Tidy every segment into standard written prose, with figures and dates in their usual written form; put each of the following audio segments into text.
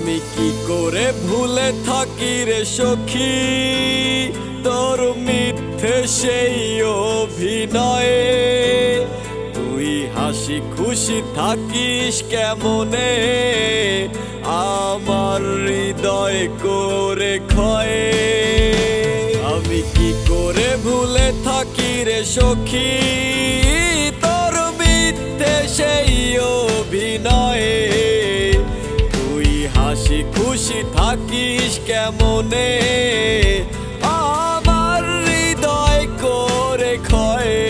আমি কি করে ভুলে থাকি রে সখী তোর মিথ্যে সেই অভিনয়ে। তুই হাসি খুশি থাকিস কেমনে আমার হৃদয় করে ক্ষয়ে। আমি কি করে ভুলে থাকি রে সখী তোর মিথ্যে সেই অভিনয়ে। তুই হাসি খুশি থাকিস কেমনে আমার হৃদয় করে ক্ষয়ে।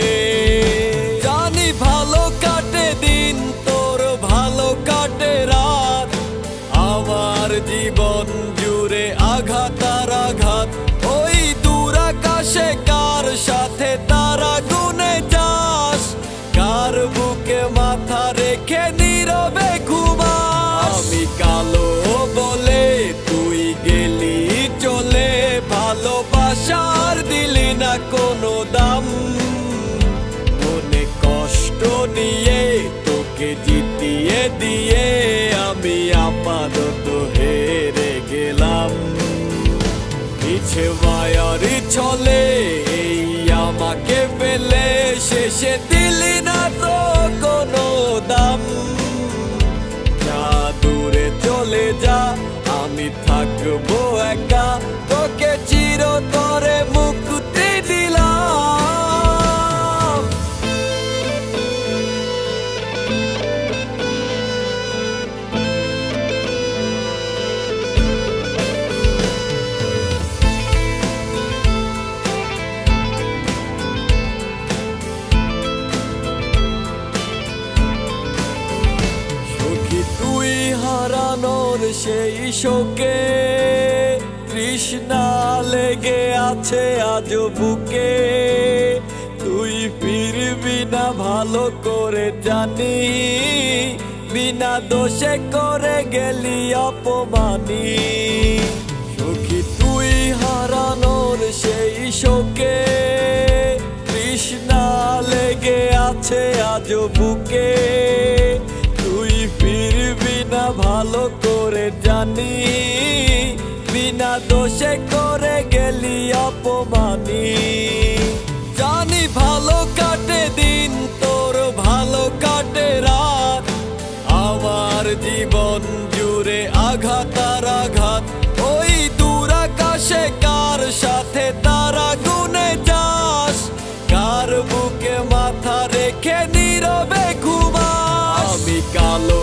জানি ভালো কাটে দিন তোর ভালো কাটে রাত, আমার জীবন জুড়ে আঘাত আর আঘাত। ওই দূর আকাশে কার সাথে তারা গুনে যাস, কার বুকে মাথা রেখে নীরবে ঘুমাস। আমি কালো বলে তুই গেলি চলে, ভালোবাসার দিলি না কোনো দাম। মনে কষ্ট নিয়ে তোকে জিতিয়ে দিয়ে আমি আপাতত হেরে গেলাম। পিছে মায়ারি চলে এই আমাকে ফেলে, শেষে দিলি না তো কোনো দাম। যা দূরে চলে যা আমি থাকবো একা, তোকে চিরতরে মুক্তি দিলাম। সখী তুই হারানোর সেই শোকে তৃষ্ণা লেগে আছে আজ বুকে। তুই ফিরবি না ভালো করে জানি, বিনা দোষে করে গেলি অপমানি। সখী তুই হারানোর সেই শোকে তৃষ্ণা লেগে আছে আজ বুকে। তুই ফিরবি না ভালো করে জানি, বিনা দোষে করে গেলি অপমানি। জানি ভালো কাটে দিন তোর ভালো কাটে রাত, আমার জীবন জুড়ে আঘাত আর আঘাত। ওই দূর আকাশে কার সাথে তারা গুনে যাস, কার বুকে মাথা রেখে নীরবে ঘুমাস। আমি কালো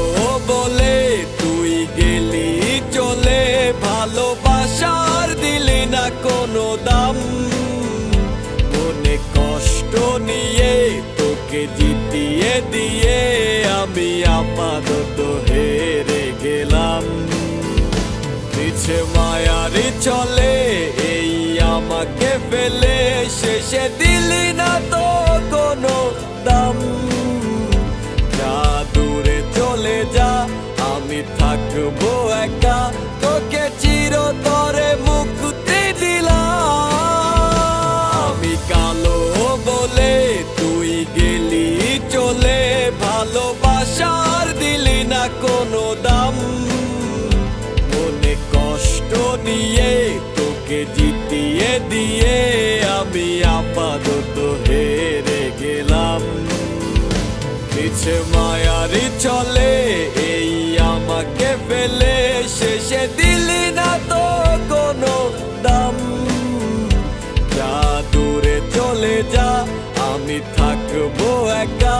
বলে তুই গেলি চলে, ভালোবাসার দিলি না কোনো দাম। মনে কষ্ট নিয়ে তোকে জিতিয়ে দিয়ে আমি আপাতত হেরে গেলাম। পিছে মায়ারি চলে এই আমাকে ফেলে, শেষে দিলি না তো কোনো দাম। যা দূরে চলে যা আমি থাকবো একা, তোকে চিরতরে মুক্তি দিলাম। আমি কালো বলে তুই গেলি চলে, ভালোবাসার দিলি না কোনো দাম। মনে কষ্ট নিয়ে তোকে জিতিয়ে দিয়ে আমি আপাতত হেরে গেলাম। পিছে মায়ারি চলে এই আমাকে ফেলে, শেষে দিলি না তো কোনো দাম। যা দূরে চলে যা আমি থাকবো একা,